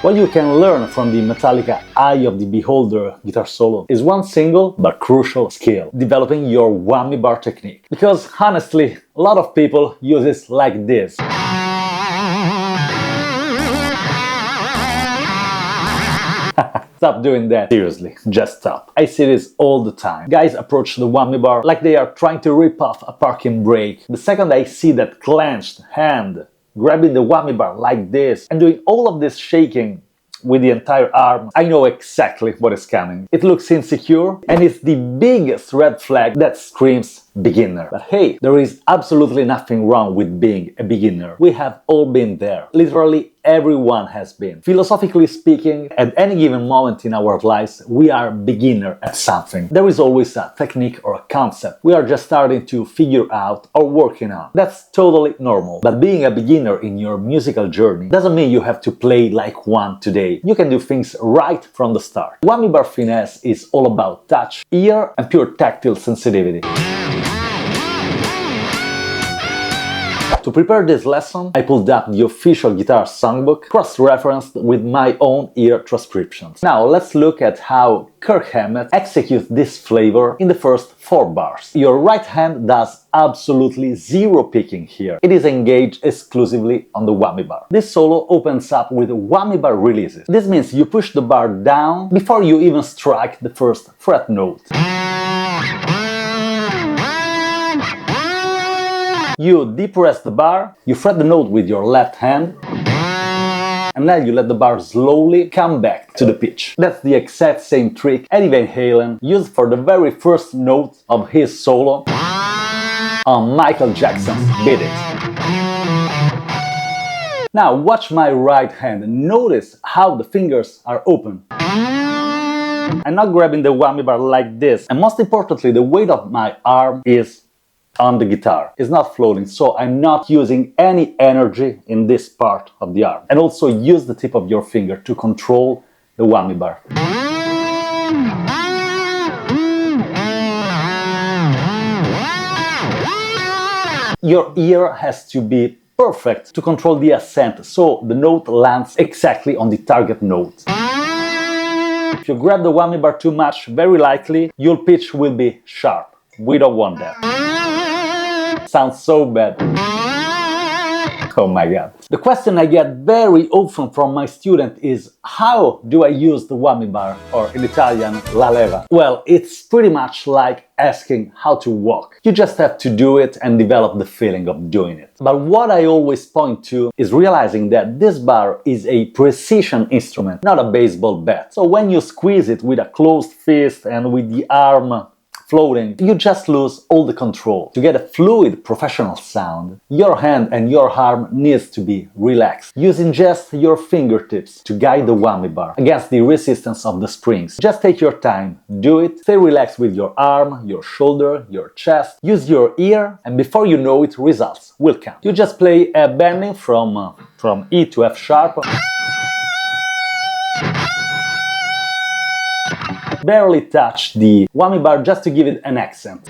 What you can learn from the Metallica Eye of the Beholder guitar solo is one single but crucial skill: developing your whammy bar technique. Because honestly, a lot of people use it like this. Stop doing that, seriously, just stop. I see this all the time. Guys approach the whammy bar like they are trying to rip off a parking brake. The second I see that clenched hand grabbing the whammy bar like this and doing all of this shaking with the entire arm, I know exactly what is coming. It looks insecure and it's the biggest red flag that screams beginner. But hey, there is absolutely nothing wrong with being a beginner. We have all been there. Literally everyone has been. Philosophically speaking, at any given moment in our lives, we are beginner at something. There is always a technique or a concept we are just starting to figure out or working on. That's totally normal. But being a beginner in your musical journey doesn't mean you have to play like one today. You can do things right from the start. Whammy bar finesse is all about touch, ear, and pure tactile sensitivity. To prepare this lesson, I pulled up the official guitar songbook, cross-referenced with my own ear transcriptions. Now let's look at how Kirk Hammett executes this flavor in the first 4 bars. Your right hand does absolutely zero picking here. It is engaged exclusively on the whammy bar. This solo opens up with whammy bar releases. This means you push the bar down before you even strike the first fret note. You depress the bar, you fret the note with your left hand, and then you let the bar slowly come back to the pitch. That's the exact same trick Eddie Van Halen used for the very first note of his solo on Michael Jackson's Beat It. Now watch my right hand and notice how the fingers are open. I'm not grabbing the whammy bar like this, and most importantly, the weight of my arm is on the guitar. It's not floating, so I'm not using any energy in this part of the arm. And also use the tip of your finger to control the whammy bar. Your ear has to be perfect to control the ascent, so the note lands exactly on the target note. If you grab the whammy bar too much, very likely your pitch will be sharp. We don't want that. Sounds so bad. Oh my god. The question I get very often from my student is: how do I use the whammy bar, or in Italian, la leva? Well, it's pretty much like asking how to walk. You just have to do it and develop the feeling of doing it. But what I always point to is realizing that this bar is a precision instrument, not a baseball bat. So when you squeeze it with a closed fist and with the arm floating, you just lose all the control. To get a fluid professional sound, your hand and your arm needs to be relaxed, using just your fingertips to guide the whammy bar against the resistance of the strings. Just take your time, do it, stay relaxed with your arm, your shoulder, your chest, use your ear, and before you know it, results will come. You just play a bending from E to F sharp, barely touch the whammy bar just to give it an accent.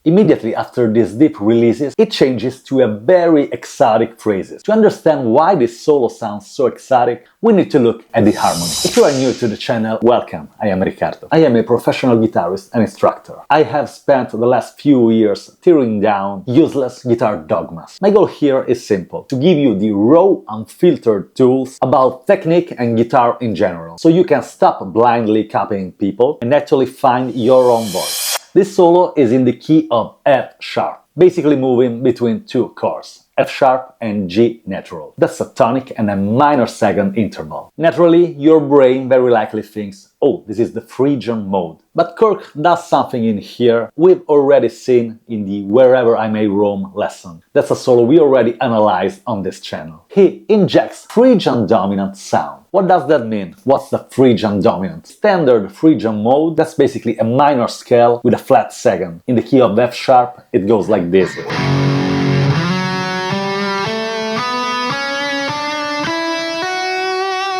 Immediately after these deep releases, it changes to a very exotic phrases. To understand why this solo sounds so exotic, we need to look at the harmony. If you are new to the channel, welcome, I am Riccardo. I am a professional guitarist and instructor. I have spent the last few years tearing down useless guitar dogmas. My goal here is simple: to give you the raw, unfiltered tools about technique and guitar in general, so you can stop blindly copying people and actually find your own voice. This solo is in the key of F sharp, basically moving between 2 chords, F sharp and G natural. That's a tonic and a minor second interval. Naturally, your brain very likely thinks, oh, this is the Phrygian mode. But Kirk does something in here we've already seen in the Wherever I May Roam lesson. That's a solo we already analyzed on this channel. He injects Phrygian dominant sound. What does that mean? What's the Phrygian dominant? Standard Phrygian mode, that's basically a minor scale with a flat second. In the key of F sharp, it goes like this.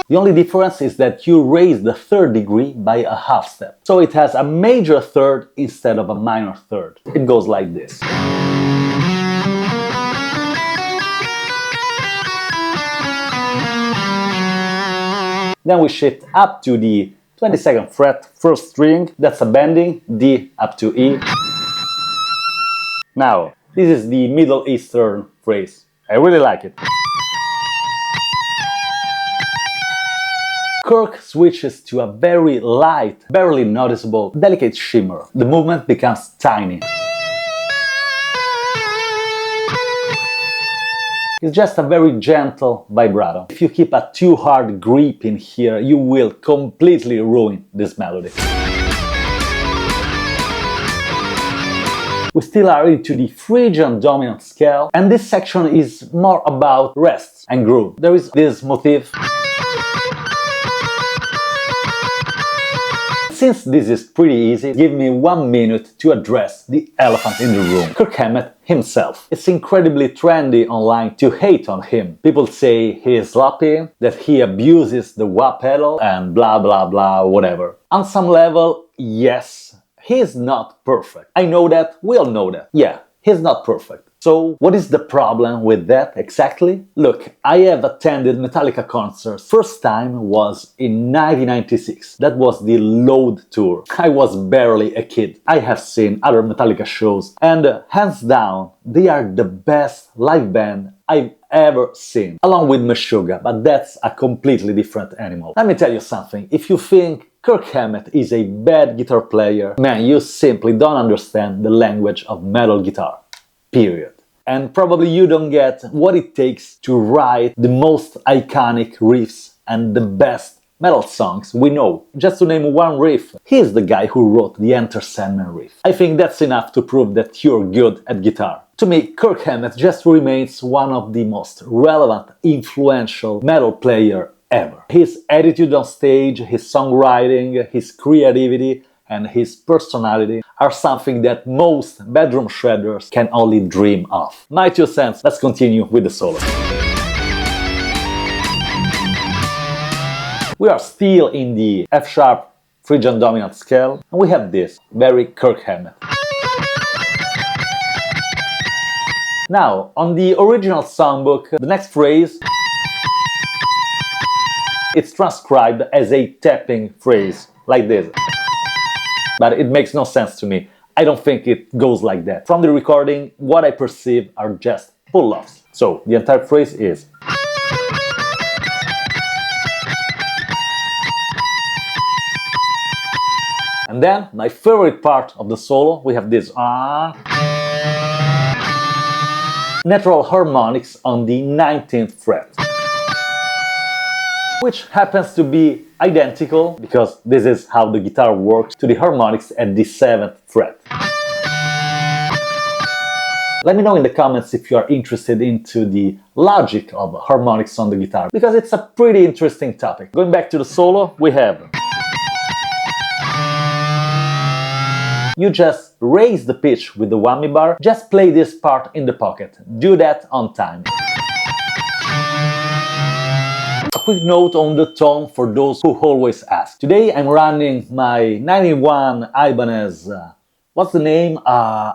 The only difference is that you raise the third degree by a half step. So it has a major third instead of a minor third. It goes like this. Then we shift up to the 22nd fret, first string, that's a bending, D up to E. Now, this is the Middle Eastern phrase. I really like it. Kirk switches to a very light, barely noticeable, delicate shimmer. The movement becomes tiny. It's just a very gentle vibrato. If you keep a too hard grip in here, you will completely ruin this melody. We still are into the Phrygian dominant scale, and this section is more about rests and groove. There is this motif. Since this is pretty easy, give me 1 minute to address the elephant in the room, Kirk Hammett himself. It's incredibly trendy online to hate on him. People say he is sloppy, that he abuses the wah pedal, and blah blah blah whatever. On some level, yes, he is not perfect. I know that, we all know that. Yeah, he's not perfect. So, what is the problem with that exactly? Look, I have attended Metallica concerts. First time was in 1996. That was the Load tour. I was barely a kid. I have seen other Metallica shows, and hands down, they are the best live band I've ever seen. Along with Meshuggah, but that's a completely different animal. Let me tell you something. If you think Kirk Hammett is a bad guitar player, man, you simply don't understand the language of metal guitar. Period. And probably you don't get what it takes to write the most iconic riffs and the best metal songs we know. Just to name one riff, he's the guy who wrote the Enter Sandman riff. I think that's enough to prove that you're good at guitar. To me, Kirk Hammett just remains one of the most relevant, influential metal players ever. His attitude on stage, his songwriting, his creativity, and his personality are something that most bedroom shredders can only dream of. My 2 cents, let's continue with the solo. We are still in the F-sharp Phrygian dominant scale, and we have this, very Kirk Hammett. Now, on the original songbook, the next phrase, it's transcribed as a tapping phrase, like this. But it makes no sense to me. I don't think it goes like that. From the recording, what I perceive are just pull-offs. So, the entire phrase is... And then, my favorite part of the solo, we have this... natural harmonics on the 19th fret. Which happens to be identical, because this is how the guitar works, to the harmonics at the 7th fret. Let me know in the comments if you are interested into the logic of harmonics on the guitar, because it's a pretty interesting topic. Going back to the solo, we have... You just raise the pitch with the whammy bar, just play this part in the pocket. Do that on time. A quick note on the tone for those who always ask. Today I'm running my 91 Ibanez, what's the name?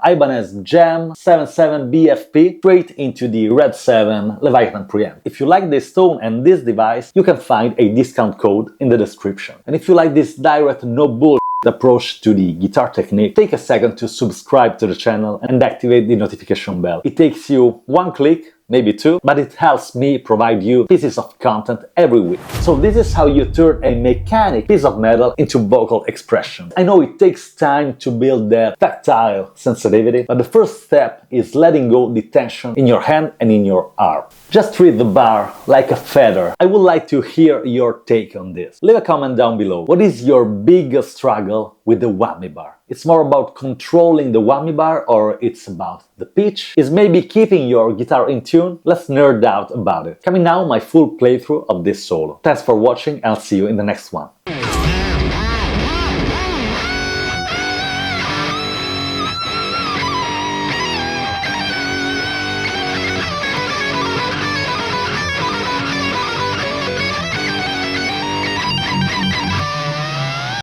Ibanez Jam 77 BFP straight into the Red 7 Leviathan preamp. If you like this tone and this device, you can find a discount code in the description. And if you like this direct, no bull approach to the guitar technique, take a second to subscribe to the channel and activate the notification bell. It takes you 1 click, maybe 2, but it helps me provide you pieces of content every week. So this is how you turn a mechanic piece of metal into vocal expression. I know it takes time to build that tactile sensitivity, but the first step is letting go the tension in your hand and in your arm. Just treat the bar like a feather. I would like to hear your take on this. Leave a comment down below. What is your biggest struggle with the whammy bar? It's more about controlling the whammy bar, or it's about the pitch? Is maybe keeping your guitar in tune? Let's nerd out about it. Coming now, my full playthrough of this solo. Thanks for watching, and I'll see you in the next one.